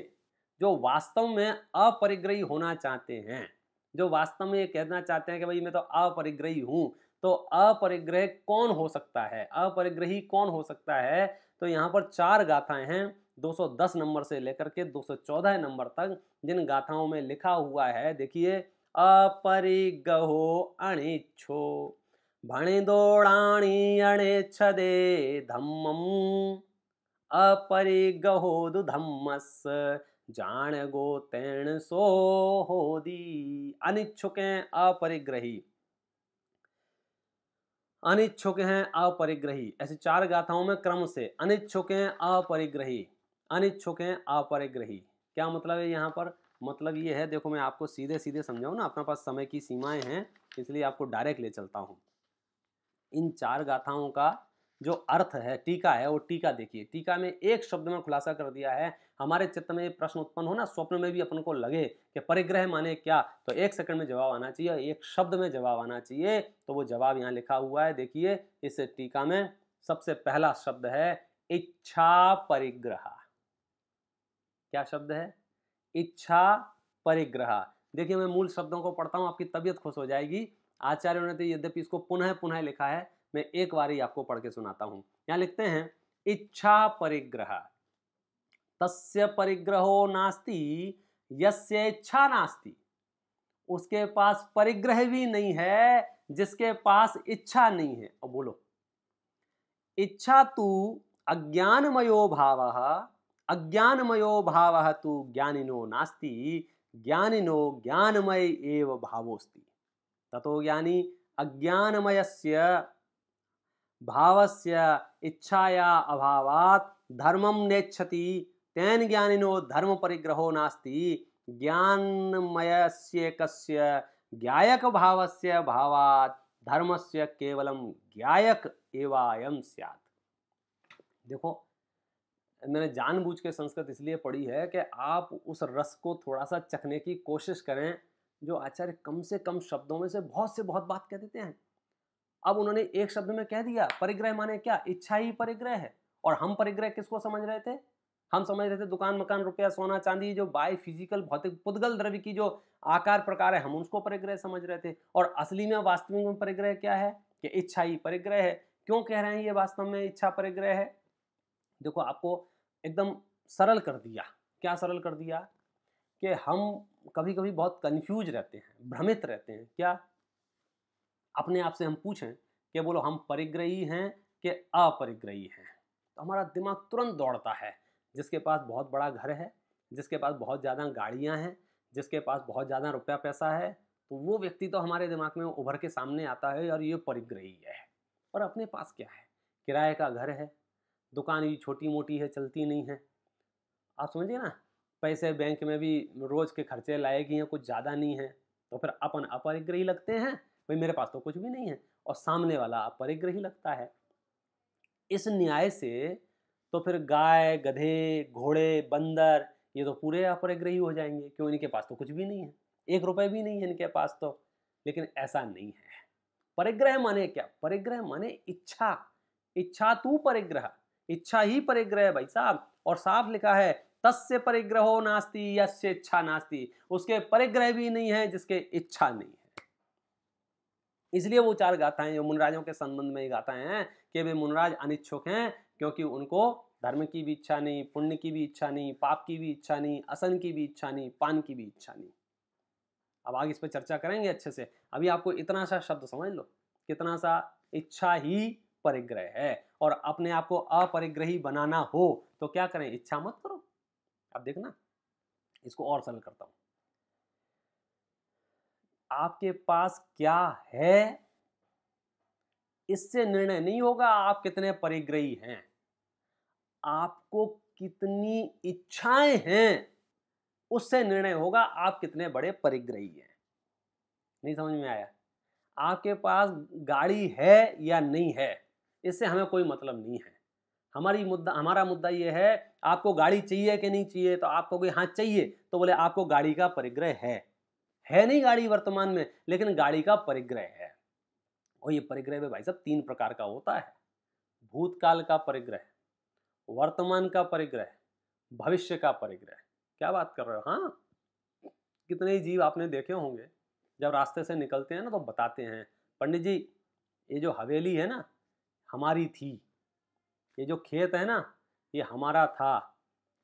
जो वास्तव में अपरिग्रही होना चाहते हैं, जो वास्तव में ये कहना चाहते हैं कि भाई मैं तो अपरिग्रही हूँ, तो अपरिग्रह कौन हो सकता है, अपरिग्रही कौन हो सकता है? तो यहाँ पर 4 गाथाएं हैं 210 नंबर से लेकर के 214 नंबर तक, जिन गाथाओं में लिखा हुआ है, देखिए, अपरिग्रहो अनिच्छो भणिदोड़ाणी अणेच्छदे धम्मम् अपरिग्रहो धम्मस् जान गोतेण सो होदी। अनिच्छुक हैं अपरिग्रही, अनिच्छुक हैं अपरिग्रही, ऐसी 4 गाथाओं में क्रम से अनिच्छुक हैं अपरिग्रही, अनिच्छुक हैं अपरिग्रही। क्या मतलब है यहाँ पर? मतलब ये है, देखो मैं आपको सीधे सीधे समझाऊं ना, अपने पास समय की सीमाएं हैं, इसलिए आपको डायरेक्ट ले चलता हूँ। इन 4 गाथाओं का जो अर्थ है, टीका है, वो टीका देखिए, टीका में एक शब्द में खुलासा कर दिया है। हमारे चित्त में प्रश्न उत्पन्न हो ना, स्वप्न में भी अपन को लगे कि परिग्रह माने क्या, तो 1 सेकंड में जवाब आना चाहिए, एक शब्द में जवाब आना चाहिए। तो वो जवाब यहाँ लिखा हुआ है, देखिए इस टीका में सबसे पहला शब्द है इच्छा परिग्रह। क्या शब्द है? इच्छा परिग्रह। देखिए मैं मूल शब्दों को पढ़ता हूँ, आपकी तबीयत खुश हो जाएगी। आचार्यों ने तो यद्यपि इसको पुनः पुनः लिखा है, मैं एक बार ही आपको पढ़ के सुनाता हूँ। यहाँ लिखते हैं इच्छा परिग्रह, तस्य परिग्रहो नास्ति यस्य इच्छा नास्ति। उसके पास परिग्रह भी नहीं है जिसके पास इच्छा नहीं है। अब बोलो, इच्छा तु अज्ञानमयो भावः, अज्ञानमयो भावः तु ज्ञानिनो नास्ति, ज्ञानिनो ज्ञानमय एव भावोस्ति। ततो ज्ञानी अज्ञानमयस्य भावस्य इच्छाया अभावात् धर्मं नेच्छति, तेन ज्ञानिनो धर्म परिग्रहो नास्ति, ज्ञानमयस्येकस्य ज्ञायक भावस्य भावात् धर्मस्य केवलम ज्ञायक एवायम स्यात्। देखो मैंने जानबूझ के संस्कृत इसलिए पढ़ी है कि आप उस रस को थोड़ा सा चखने की कोशिश करें, जो आचार्य कम से कम शब्दों में से बहुत बात कह देते हैं। अब उन्होंने एक शब्द में कह दिया, परिग्रह माने क्या? इच्छा ही परिग्रह है। और हम परिग्रह किसको समझ रहे थे? हम समझ रहे थे दुकान मकान रुपया सोना चांदी, जो बाय फिजिकल भौतिक पुद्गल द्रव्य की जो आकार प्रकार है, हम उसको परिग्रह समझ रहे थे। और असली में वास्तविक में परिग्रह क्या है? कि इच्छा ही परिग्रह है। क्यों कह रहे हैं ये वास्तव में इच्छा परिग्रह है? देखो आपको एकदम सरल कर दिया। क्या सरल कर दिया? कि हम कभी कभी बहुत कंफ्यूज रहते हैं, भ्रमित रहते हैं। क्या अपने आप से हम पूछें कि बोलो हम परिग्रही हैं कि अपरिग्रही हैं, तो हमारा दिमाग तुरंत दौड़ता है। जिसके पास बहुत बड़ा घर है, जिसके पास बहुत ज़्यादा गाड़ियां हैं, जिसके पास बहुत ज़्यादा रुपया पैसा है, तो वो व्यक्ति तो हमारे दिमाग में उभर के सामने आता है, और ये परिग्रही है। और अपने पास क्या है? किराए का घर है, दुकान भी छोटी मोटी है, चलती नहीं है। आप समझिए ना, पैसे बैंक में भी रोज के खर्चे लायक ही हैं, कुछ ज़्यादा नहीं है। तो फिर अपन अपरिग्रही लगते हैं, भाई मेरे पास तो कुछ भी नहीं है, और सामने वाला अपरिग्रही लगता है। इस न्याय से तो फिर गाय गधे घोड़े बंदर ये तो पूरे अपरिग्रही हो जाएंगे, क्यों? इनके पास तो कुछ भी नहीं है, 1 रुपए भी नहीं है इनके पास तो। लेकिन ऐसा नहीं है। परिग्रह माने क्या? परिग्रह माने इच्छा, इच्छा तू परिग्रह, इच्छा ही परिग्रह है भाई साहब। और साफ लिखा है तस्य परिग्रहो नास्ति यस्य इच्छा नास्ति, उसके परिग्रह भी नहीं है जिसके इच्छा नहीं है। इसलिए वो 4 गाथाएं जो मुनराजों के संबंध में ही गाथाएं हैं कि वे मुनराज अनिच्छुक हैं, क्योंकि उनको धर्म की भी इच्छा नहीं, पुण्य की भी इच्छा नहीं, पाप की भी इच्छा नहीं, असन की भी इच्छा नहीं, पान की भी इच्छा नहीं। अब आगे इस पर चर्चा करेंगे अच्छे से। अभी आपको इतना सा शब्द समझ लो, कितना सा इच्छा ही परिग्रह है। और अपने आप को अपरिग्रही बनाना हो तो क्या करें? इच्छा मत करो। अब देखना, इसको और सरल करता हूं। आपके पास क्या है, इससे निर्णय नहीं होगा आप कितने परिग्रही हैं। आपको कितनी इच्छाएं हैं, उससे निर्णय होगा आप कितने बड़े परिग्रही हैं। नहीं समझ में आया? आपके पास गाड़ी है या नहीं है, इससे हमें कोई मतलब नहीं है। हमारा मुद्दा यह है, आपको गाड़ी चाहिए कि नहीं चाहिए? तो आप कहोगे हाँ चाहिए, तो बोले आपको गाड़ी का परिग्रह है नहीं गाड़ी वर्तमान में, लेकिन गाड़ी का परिग्रह है। और ये परिग्रह में भाई साहब 3 प्रकार का होता है। भूतकाल का परिग्रह, वर्तमान का परिग्रह, भविष्य का परिग्रह। क्या बात कर रहे हो? हाँ, कितने ही जीव आपने देखे होंगे, जब रास्ते से निकलते हैं ना तो बताते हैं, पंडित जी ये जो हवेली है ना हमारी थी, ये जो खेत है ना ये हमारा था,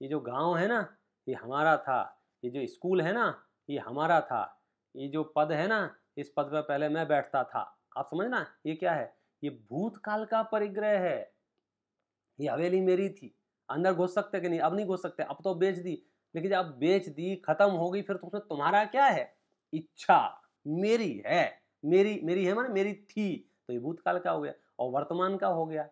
ये जो गांव है ना ये हमारा था, ये जो स्कूल है ना ये हमारा था, ये जो पद है ना इस पद पर पहले मैं बैठता था। आप समझना ये क्या है? ये भूतकाल का परिग्रह है। ये हवेली मेरी थी, अंदर घुस सकते कि नहीं? अब नहीं घुस सकते, अब तो बेच दी। लेकिन जब बेच दी, खत्म हो गई, फिर तो उसमें तुम्हारा क्या है? इच्छा मेरी है, मेरी मेरी है माने मेरी थी, तो ये भूतकाल का हो गया और वर्तमान का हो गया।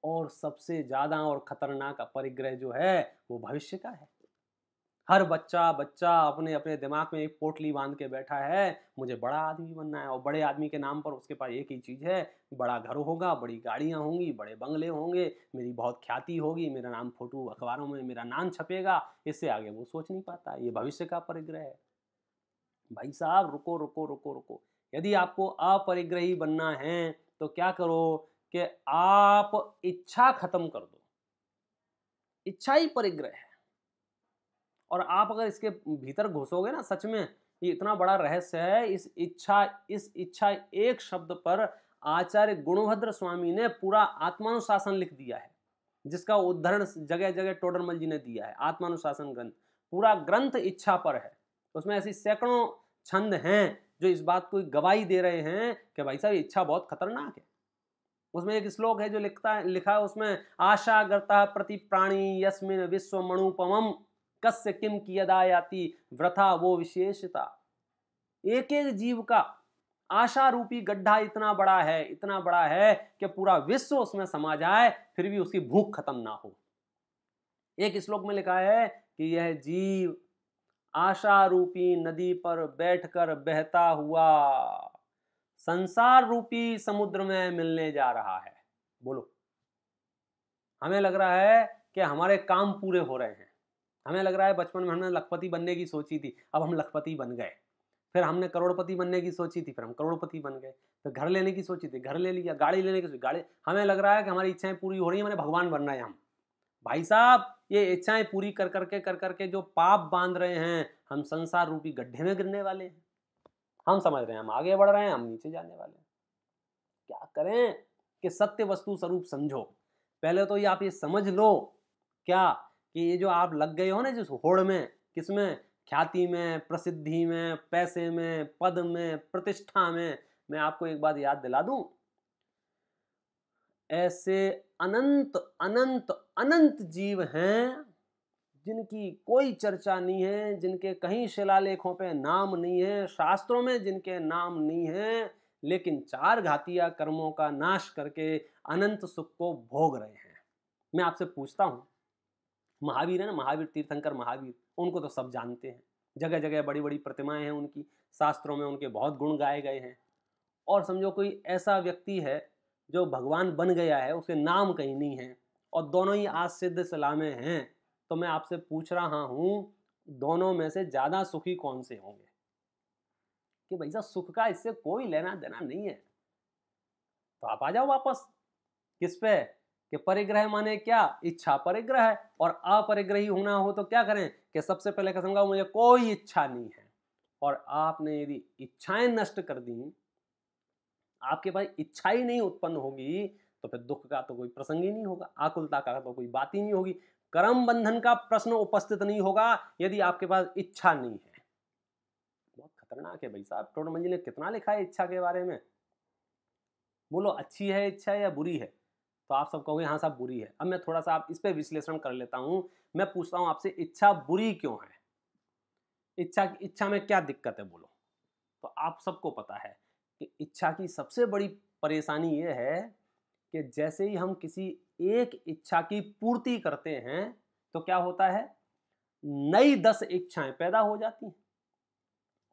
और सबसे ज्यादा और खतरनाक परिग्रह जो है वो भविष्य का है। हर बच्चा बच्चा अपने अपने दिमाग में एक पोटली बांध के बैठा है, मुझे बड़ा आदमी बनना है, और बड़े आदमी के नाम पर उसके पास एक ही चीज है, बड़ा घर होगा, बड़ी गाड़ियां होंगी, बड़े बंगले होंगे, मेरी बहुत ख्याति होगी, मेरा नाम फोटो अखबारों में मेरा नाम छपेगा। इससे आगे वो सोच नहीं पाता। ये भविष्य का परिग्रह है। भाई साहब रुको रुको रुको रुको, यदि आपको अपरिग्रही बनना है तो क्या करो कि आप इच्छा खत्म कर दो। इच्छा ही परिग्रह है। और आप अगर इसके भीतर घुसोगे ना, सच में ये इतना बड़ा रहस्य है। इस इच्छा एक शब्द पर आचार्य गुणभद्र स्वामी ने पूरा आत्मानुशासन लिख दिया है, जिसका उद्धरण जगह जगह टोडरमल जी ने दिया है। आत्मानुशासन ग्रंथ, पूरा ग्रंथ इच्छा पर है। उसमें ऐसी सैकड़ों छंद हैं जो इस बात को गवाही दे रहे हैं कि भाई साहब इच्छा बहुत खतरनाक है। उसमें एक श्लोक है जो लिखा है उसमें, आशा गर्ता प्रति प्राणी यस्मिन विश्व मणुपमम कस्य किम कियदायाति व्रथा वो विशेषता। एक एक जीव का आशा रूपी गड्ढा इतना बड़ा है, इतना बड़ा है कि पूरा विश्व उसमें समा जाए फिर भी उसकी भूख खत्म ना हो। एक श्लोक में लिखा है कि यह जीव आशा रूपी नदी पर बैठकर बहता हुआ संसार रूपी समुद्र में मिलने जा रहा है। बोलो, हमें लग रहा है कि हमारे काम पूरे हो रहे हैं। हमें लग रहा है बचपन में हमने लखपति बनने की सोची थी, अब हम लखपति बन गए। फिर हमने करोड़पति बनने की सोची थी, फिर हम करोड़पति बन गए। फिर घर लेने की सोची थी, घर ले लिया। गाड़ी लेने की सोची, गाड़ी। हमें लग रहा है कि हमारी इच्छाएं पूरी हो रही हैं, मैंने भगवान बनना है हम। भाई साहब ये इच्छाएं पूरी कर करके जो पाप बांध रहे हैं, हम संसार रूपी गड्ढे में गिरने वाले हैं। हम समझ रहे हैं हम आगे बढ़ रहे हैं, हम नीचे जाने वाले हैं। क्या करें कि सत्य वस्तु स्वरूप समझो। पहले तो ये आप ये समझ लो क्या कि ये जो आप लग गए हो ना जिस होड़ में, किसमें? ख्याति में, प्रसिद्धि में, पैसे में, पद में, प्रतिष्ठा में। मैं आपको एक बात याद दिला दूं, ऐसे अनंत अनंत अनंत जीव हैं जिनकी कोई चर्चा नहीं है, जिनके कहीं शिलालेखों पे नाम नहीं है, शास्त्रों में जिनके नाम नहीं है, लेकिन चार घातिया कर्मों का नाश करके अनंत सुख को भोग रहे हैं। मैं आपसे पूछता हूं, महावीर है ना, महावीर, तीर्थंकर महावीर, उनको तो सब जानते हैं। जगह जगह बड़ी बड़ी प्रतिमाएं हैं उनकी, शास्त्रों में उनके बहुत गुण गाए गए हैं। और समझो कोई ऐसा व्यक्ति है जो भगवान बन गया है, उसके नाम कहीं नहीं है, और दोनों ही आज सिद्ध सलामे हैं। तो मैं आपसे पूछ रहा हूं, दोनों में से ज्यादा सुखी कौन से होंगे? कि भाई साहब सुख का इससे कोई लेना देना नहीं है। तो आप आ जाओ वापस किस पे, कि परिग्रह माने क्या? इच्छा परिग्रह है। और अपरिग्रही होना हो तो क्या करें कि सबसे पहले कसम खाओ मुझे कोई इच्छा नहीं है। और आपने यदि इच्छाएं नष्ट कर दी, आपके पास इच्छा ही नहीं उत्पन्न होगी, तो फिर दुख का तो कोई प्रसंग ही नहीं होगा, आकुलता का तो कोई बात ही नहीं होगी, कर्म बंधन का प्रश्न उपस्थित नहीं होगा यदि आपके पास इच्छा नहीं है। बहुत खतरनाक है भाई साहब। टोडरमल जी ने कितना लिखा है इच्छा के बारे में। बोलो अच्छी है इच्छा या बुरी है? तो आप सब कहोगे हाँ साहब बुरी है। अब मैं थोड़ा सा आप इस पे विश्लेषण कर लेता हूं। मैं पूछता हूं आपसे, इच्छा बुरी क्यों है? इच्छा में क्या दिक्कत है बोलो? तो आप सबको पता है कि इच्छा की सबसे बड़ी परेशानी यह है कि जैसे ही हम किसी एक इच्छा की पूर्ति करते हैं तो क्या होता है, नई 10 इच्छाएं पैदा हो जाती हैं।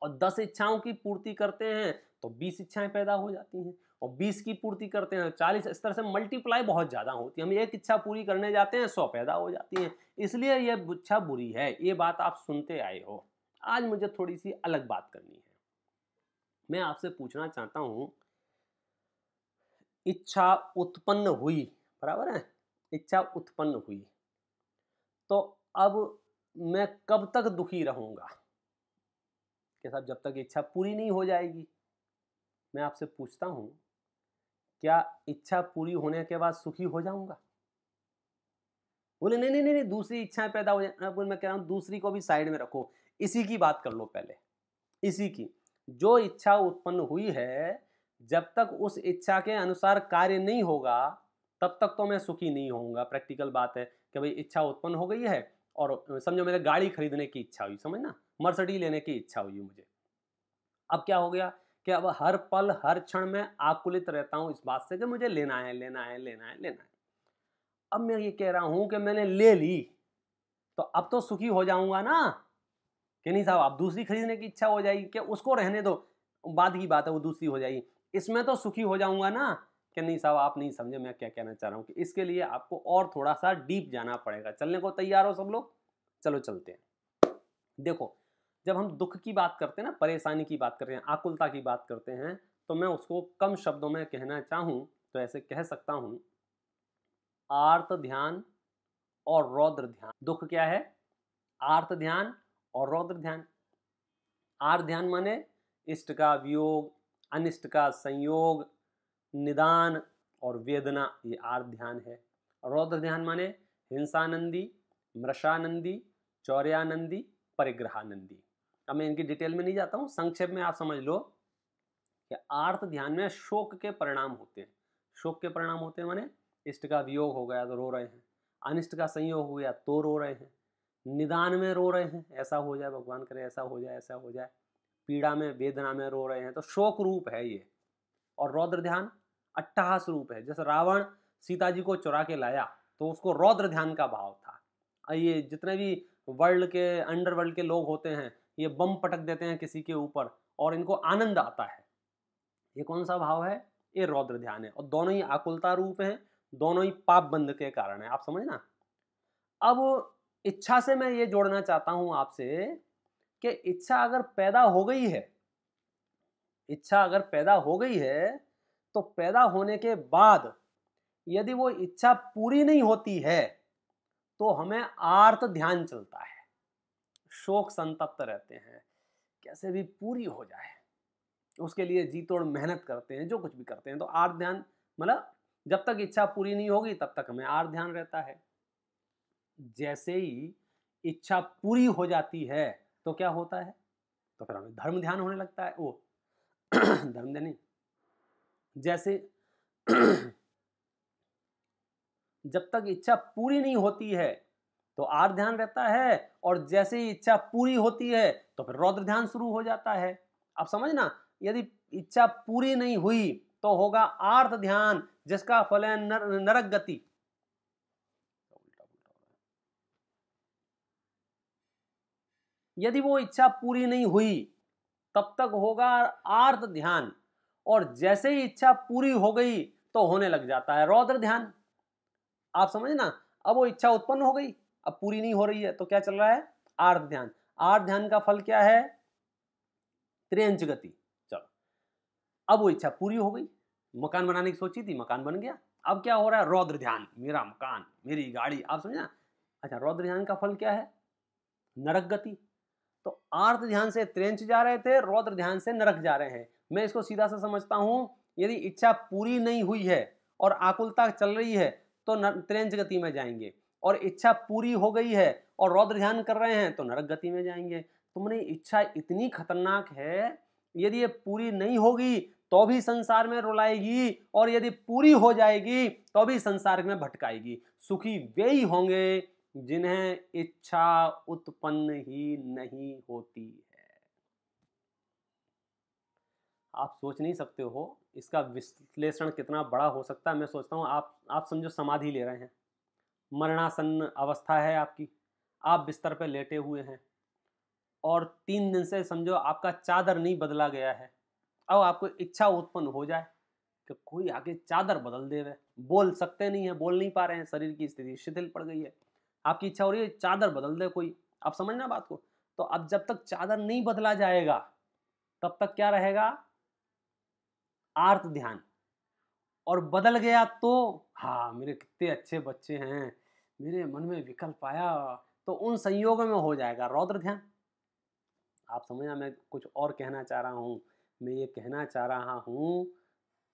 और 10 इच्छाओं की पूर्ति करते हैं तो 20 इच्छाएं पैदा हो जाती हैं, और 20 की पूर्ति करते हैं 40। इस तरह से मल्टीप्लाई बहुत ज्यादा होती है। हम एक इच्छा पूरी करने जाते हैं 100 पैदा हो जाती हैं। इसलिए यह इच्छा बुरी है, ये बात आप सुनते आए हो। आज मुझे थोड़ी सी अलग बात करनी है। मैं आपसे पूछना चाहता हूं, इच्छा उत्पन्न हुई, बराबर है, इच्छा उत्पन्न हुई, तो अब मैं कब तक दुखी रहूंगा कि साहब जब तक इच्छा पूरी नहीं हो जाएगी। मैं आपसे पूछता हूं, क्या इच्छा पूरी होने के बाद सुखी हो जाऊंगा? बोले नहीं नहीं नहीं नहीं, दूसरी इच्छाएं पैदा हो जाए। मैं कह रहा हूं दूसरी को भी साइड में रखो, इसी की बात कर लो पहले। इसी की जो इच्छा उत्पन्न हुई है, जब तक उस इच्छा के अनुसार कार्य नहीं होगा तब तक तो मैं सुखी नहीं होऊंगा। प्रैक्टिकल बात है कि भाई इच्छा उत्पन्न हो गई है और समझो मेरे गाड़ी खरीदने की इच्छा हुई, समझना, मर्सिडीज लेने की इच्छा हुई मुझे। अब क्या हो गया कि अब हर पल हर क्षण में आकुलित रहता हूं इस बात से कि मुझे लेना है लेना है लेना है लेना है। अब मैं ये कह रहा हूं कि मैंने ले ली तो अब तो सुखी हो जाऊंगा ना कि नहीं साहब? अब दूसरी खरीदने की इच्छा हो जाएगी, क्या उसको रहने दो, बाद की बात है, वो दूसरी हो जाएगी। इसमें तो सुखी हो जाऊंगा ना कि नहीं साहब? आप नहीं समझे मैं क्या कहना चाह रहा हूं कि इसके लिए आपको और थोड़ा सा डीप जाना पड़ेगा। चलने को तैयार हो सब लोग? चलो चलते हैं। देखो, जब हम दुख की बात करते हैं ना, परेशानी की बात करते हैं, आकुलता की बात करते हैं, तो मैं उसको कम शब्दों में कहना चाहूं तो ऐसे कह सकता हूं, आर्त ध्यान और रौद्र ध्यान। दुख क्या है? आर्त ध्यान और रौद्र ध्यान। आर्त ध्यान माने इष्ट का वियोग, अनिष्ट का संयोग, निदान और वेदना, ये आर्त ध्यान है। रौद्र ध्यान माने हिंसानंदी, मृषानंदी, चौर्यानंदी, परिग्रहानंदी। अब मैं इनकी डिटेल में नहीं जाता हूं, संक्षेप में आप समझ लो कि आर्त ध्यान में शोक के परिणाम होते हैं। शोक के परिणाम होते हैं माने इष्ट का वियोग हो गया तो रो रहे हैं, अनिष्ट का संयोग हो गया तो रो रहे हैं, निदान में रो रहे हैं, ऐसा हो जाए, भगवान करे ऐसा हो जाए, ऐसा हो जाए, पीड़ा में वेदना में रो रहे हैं, तो शोक रूप है ये। और रौद्र ध्यान अट्टहास रूप है। जैसे रावण सीता जी को चुरा के लाया तो उसको रौद्र ध्यान का भाव था। ये जितने भी वर्ल्ड के अंडरवर्ल्ड के लोग होते हैं, ये बम पटक देते हैं किसी के ऊपर और इनको आनंद आता है, ये कौन सा भाव है? ये रौद्र ध्यान है। और दोनों ही आकुलता रूप हैं, दोनों ही पाप बंध के कारण है, आप समझना। अब इच्छा से मैं ये जोड़ना चाहता हूं आपसे कि इच्छा अगर पैदा हो गई है, इच्छा अगर पैदा हो गई है तो पैदा होने के बाद यदि वो इच्छा पूरी नहीं होती है तो हमें आर्त ध्यान चलता है, शोक संतप्त रहते हैं, कैसे भी पूरी हो जाए उसके लिए जी तोड़ मेहनत करते हैं, जो कुछ भी करते हैं। तो आर्त ध्यान मतलब जब तक इच्छा पूरी नहीं होगी तब तक हमें आर्त ध्यान रहता है। जैसे ही इच्छा पूरी हो जाती है तो क्या होता है? तो फिर हमें धर्म ध्यान होने लगता है। वो धर्म ध्यान नहीं, जैसे जब तक इच्छा पूरी नहीं होती है तो आर्त ध्यान रहता है, और जैसे ही इच्छा पूरी होती है तो फिर रौद्र ध्यान शुरू हो जाता है। अब समझना, यदि इच्छा पूरी नहीं हुई तो होगा आर्त ध्यान, जिसका फल है नरक गति। यदि वो इच्छा पूरी नहीं हुई तब तक होगा आर्त ध्यान, और जैसे ही इच्छा पूरी हो गई तो होने लग जाता है रौद्र ध्यान। आप समझना, अब वो इच्छा उत्पन्न हो गई, अब पूरी नहीं हो रही है तो क्या चल रहा है? आर्त ध्यान। आर्त ध्यान का फल क्या है? त्रियंच गति। चलो, अब वो इच्छा पूरी हो गई, मकान बनाने की सोची थी, मकान बन गया। अब क्या हो रहा है? रौद्र ध्यान, मेरा मकान, मेरी गाड़ी, आप समझना। अच्छा, रौद्र ध्यान का फल क्या है? नरक गति। तो आर्त ध्यान से त्रियंच जा रहे थे, रौद्र ध्यान से नरक जा रहे हैं। मैं इसको सीधा सा समझता हूं, यदि इच्छा पूरी नहीं हुई है और आकुलता चल रही है तो त्रियंच गति में जाएंगे, और इच्छा पूरी हो गई है और रौद्र ध्यान कर रहे हैं तो नरक गति में जाएंगे। तुमने इच्छा इतनी खतरनाक है, यदि ये पूरी नहीं होगी तो भी संसार में रुलाएगी, और यदि पूरी हो जाएगी तो भी संसार में भटकाएगी। सुखी वे ही होंगे जिन्हें इच्छा उत्पन्न ही नहीं होती है। आप सोच नहीं सकते हो इसका विश्लेषण कितना बड़ा हो सकता है। मैं सोचता हूँ आप समझो समाधि ले रहे हैं, मरणासन्न अवस्था है आपकी, आप बिस्तर पर लेटे हुए हैं और 3 दिन से समझो आपका चादर नहीं बदला गया है। अब आपको इच्छा उत्पन्न हो जाए कि कोई आके चादर बदल दे, वे बोल सकते नहीं है, बोल नहीं पा रहे हैं, शरीर की स्थिति शिथिल पड़ गई है, आपकी इच्छा हो रही है चादर बदल दे कोई। आप समझना बात को। तो अब जब तक चादर नहीं बदला जाएगा तब तक क्या रहेगा? आर्त ध्यान। और बदल गया तो हाँ, मेरे कितने अच्छे बच्चे हैं, मेरे मन में विकल्प आया, तो उन संयोगों में हो जाएगा रौद्र ध्यान। आप समझना, मैं कुछ और कहना चाह रहा हूँ। मैं ये कहना चाह रहा हूँ,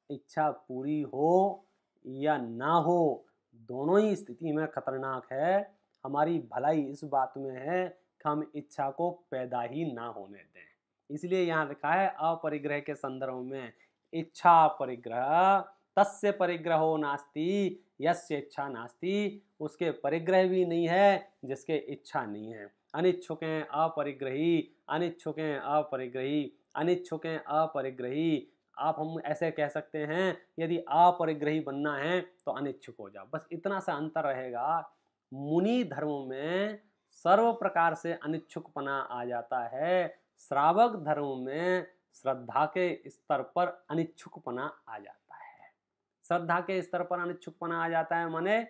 इच्छा पूरी हो या ना हो, दोनों ही स्थिति में खतरनाक है। हमारी भलाई इस बात में है कि हम इच्छा को पैदा ही ना होने दें। इसलिए यहाँ लिखा है अपरिग्रह के संदर्भ में, इच्छा परिग्रह तस्य परिग्रहो नास्ति यस्य इच्छा नास्ति, उसके परिग्रह भी नहीं है जिसके इच्छा नहीं है। अनिच्छुकें अपरिग्रही, अनिच्छुकें अपरिग्रही, अनिच्छुकें अपरिग्रही। आप हम ऐसे कह सकते हैं, यदि अपरिग्रही बनना है तो अनिच्छुक हो जाओ, बस इतना सा अंतर रहेगा। मुनि धर्म में सर्व प्रकार से अनिच्छुकपना आ जाता है, श्रावक धर्म में श्रद्धा के स्तर पर अनिच्छुकपना आ जाता है। श्रद्धा के स्तर पर अनिच्छुकपना आ जाता है माने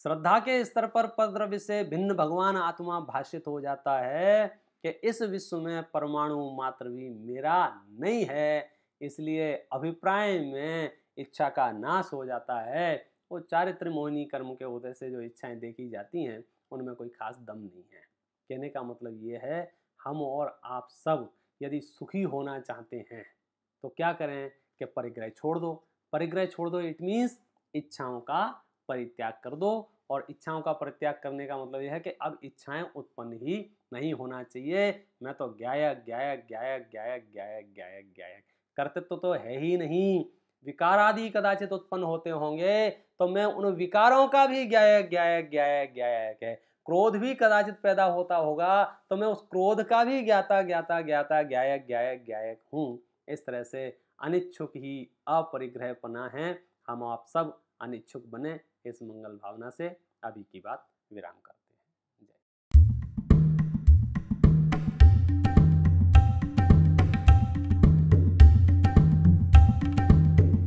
श्रद्धा के स्तर पर पद्रव्य से भिन्न भगवान आत्मा भाषित हो जाता है कि इस विश्व में परमाणु मात्र भी मेरा नहीं है, इसलिए अभिप्राय में इच्छा का नाश हो जाता है। वो चारित्र मोहिनी कर्म के उदय से जो इच्छाएं देखी जाती हैं उनमें कोई खास दम नहीं है। कहने का मतलब ये है, हम और आप सब यदि सुखी होना चाहते हैं तो क्या करें कि परिग्रह छोड़ दो। परिग्रह छोड़ दो इट मीन्स इच्छाओं का परित्याग कर दो। और इच्छाओं का परित्याग करने का मतलब यह है कि अब इच्छाएं उत्पन्न ही नहीं होना चाहिए। मैं तो गायक गायक गायक गायक गायक गायक गायक, कर्तृत्व तो है ही नहीं। विकार आदि कदाचित उत्पन्न होते होंगे तो मैं उन विकारों का भी गायक गायक गायक गायक है। क्रोध भी कदाचित पैदा होता होगा तो मैं उस क्रोध का भी ज्ञाता ज्ञाता ज्ञाता गायक गायक गायक हूँ। इस तरह से अनिच्छुक ही अपरिग्रहपना है। हम आप सब अनिच्छुक बने, इस मंगल भावना से अभी की बात विराम करते हैं।